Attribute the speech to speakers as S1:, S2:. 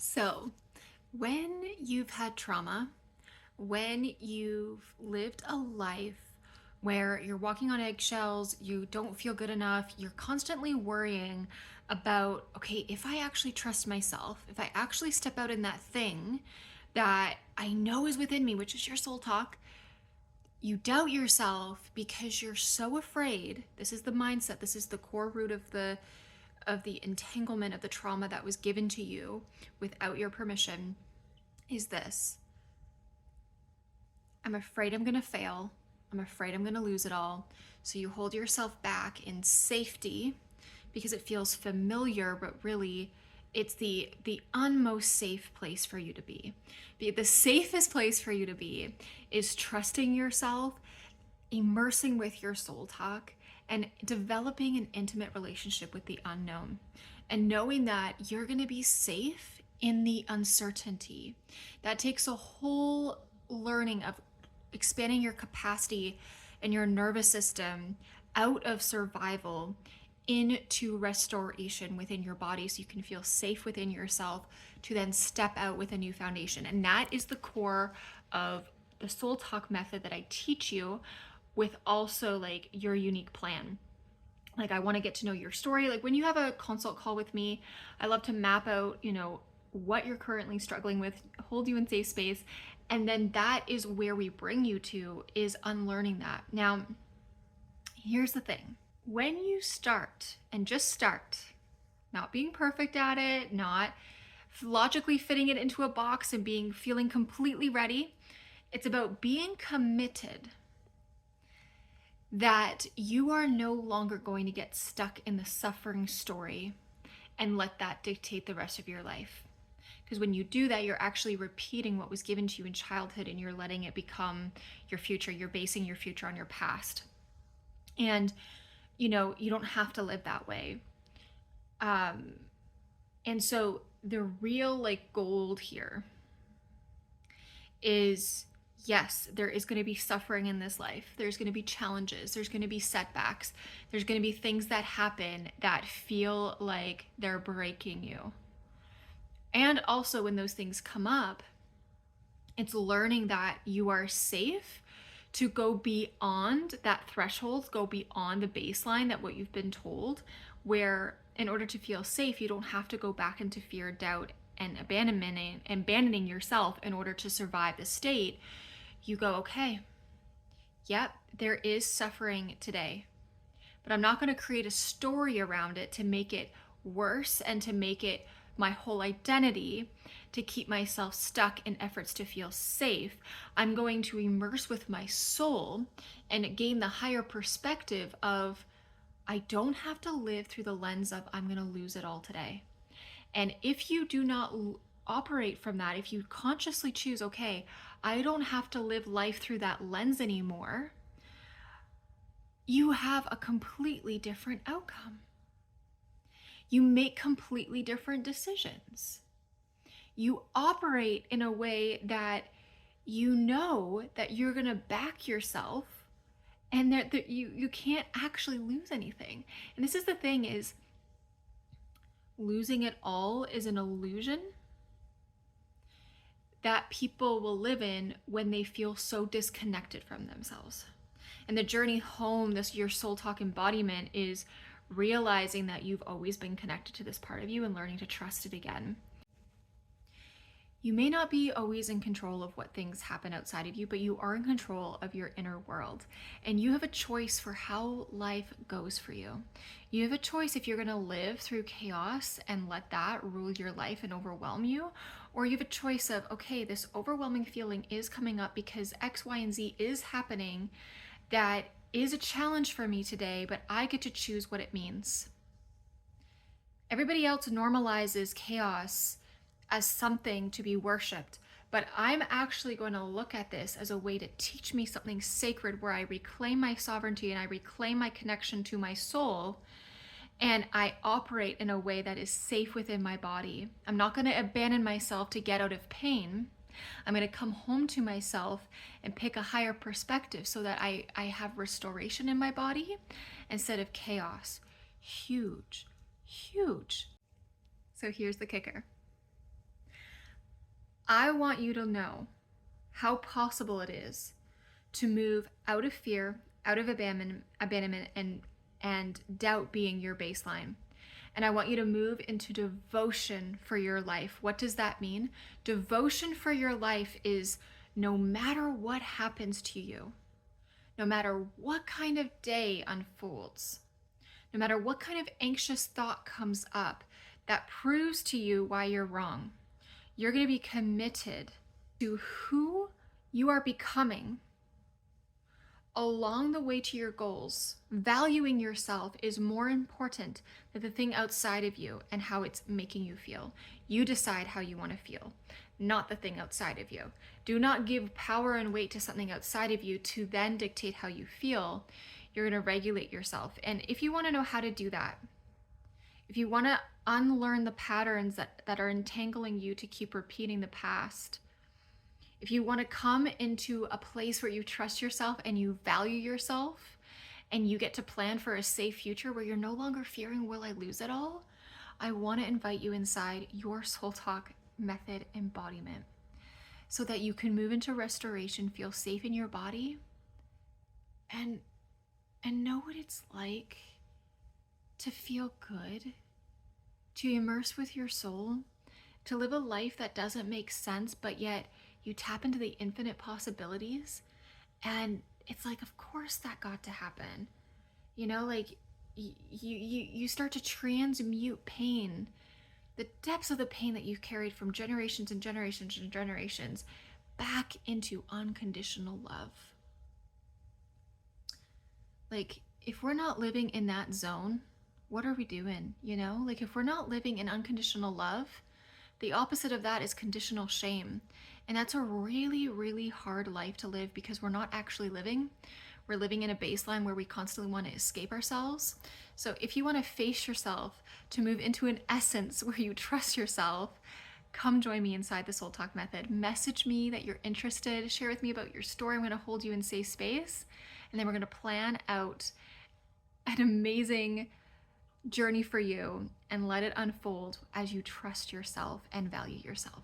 S1: So, when you've had trauma, when you've lived a life where you're walking on eggshells, you don't feel good enough, you're constantly worrying about, okay, if I actually trust myself, if I actually step out in that thing that I know is within me, which is your soul talk, you doubt yourself because you're so afraid. This is the mindset, this is the core root of the entanglement of the trauma that was given to you without your permission. Is this: I'm afraid I'm going to fail. I'm afraid I'm going to lose it all. So you hold yourself back in safety because it feels familiar, but really it's the unmost safe place for you to be. The safest place for you to be is trusting yourself, immersing with your soul talk, and developing an intimate relationship with the unknown. And knowing that you're going to be safe in the uncertainty. That takes a whole learning of expanding your capacity and your nervous system out of survival into restoration within your body so you can feel safe within yourself to then step out with a new foundation. And that is the core of the soul talk method that I teach you, with also like your unique plan. Like, I want to get to know your story. Like, when you have a consult call with me, I love to map out, what you're currently struggling with, hold you in safe space, and then that is where we bring you to, is unlearning that. Now, here's the thing. When you start, and just start, not being perfect at it, not logically fitting it into a box and feeling completely ready, it's about being committed that you are no longer going to get stuck in the suffering story and let that dictate the rest of your life. Because when you do that, you're actually repeating what was given to you in childhood, and you're letting it become your future. You're basing your future on your past. And, you don't have to live that way. And so the real gold here is, yes, there is going to be suffering in this life. There's going to be challenges. There's going to be setbacks. There's going to be things that happen that feel like they're breaking you. And also, when those things come up, it's learning that you are safe to go beyond that threshold, go beyond the baseline that what you've been told, where in order to feel safe, you don't have to go back into fear, doubt, and abandoning yourself in order to survive the state. You go, okay, yep, there is suffering today, but I'm not going to create a story around it to make it worse and to make it my whole identity, to keep myself stuck in efforts to feel safe. I'm going to immerse with my soul and gain the higher perspective of, I don't have to live through the lens of I'm going to lose it all today. And if you do not operate from that, if you consciously choose, okay, I don't have to live life through that lens anymore, you have a completely different outcome. You make completely different decisions. You operate in a way that you know that you're going to back yourself, and that you can't actually lose anything. And this is the thing, is losing it all is an illusion that people will live in when they feel so disconnected from themselves. And the journey home, your soul talk embodiment, is realizing that you've always been connected to this part of you and learning to trust it again. You may not be always in control of what things happen outside of you, but you are in control of your inner world. And you have a choice for how life goes for you. You have a choice if you're going to live through chaos and let that rule your life and overwhelm you, or you have a choice of, okay, this overwhelming feeling is coming up because X, Y, and Z is happening that is a challenge for me today, but I get to choose what it means. Everybody else normalizes chaos as something to be worshipped, but I'm actually going to look at this as a way to teach me something sacred, where I reclaim my sovereignty and I reclaim my connection to my soul, and I operate in a way that is safe within my body. I'm not going to abandon myself to get out of pain. I'm going to come home to myself and pick a higher perspective so that I have restoration in my body instead of chaos. Huge, huge. So here's the kicker. I want you to know how possible it is to move out of fear, out of abandonment and doubt being your baseline. And I want you to move into devotion for your life. What does that mean? Devotion for your life is no matter what happens to you, no matter what kind of day unfolds, no matter what kind of anxious thought comes up that proves to you why you're wrong, you're going to be committed to who you are becoming along the way to your goals. Valuing yourself is more important than the thing outside of you and how it's making you feel. You decide how you want to feel, not the thing outside of you. Do not give power and weight to something outside of you to then dictate how you feel. You're going to regulate yourself. And if you want to know how to do that, if you want to unlearn the patterns that are entangling you to keep repeating the past, if you want to come into a place where you trust yourself and you value yourself and you get to plan for a safe future where you're no longer fearing, will I lose it all? I want to invite you inside your Soul Talk method embodiment so that you can move into restoration, feel safe in your body, and know what it's like to feel good, to immerse with your soul, to live a life that doesn't make sense, but yet you tap into the infinite possibilities. And it's like, of course that got to happen. You know, like you start to transmute pain, the depths of the pain that you've carried from generations and generations and generations, back into unconditional love. Like, if we're not living in that zone, what are we doing? You know, like if we're not living in unconditional love, the opposite of that is conditional shame. And that's a really, really hard life to live because we're not actually living. We're living in a baseline where we constantly want to escape ourselves. So if you want to face yourself, to move into an essence where you trust yourself, come join me inside the Soul Talk method. Message me that you're interested. Share with me about your story. I'm going to hold you in safe space. And then we're going to plan out an amazing journey for you and let it unfold as you trust yourself and value yourself.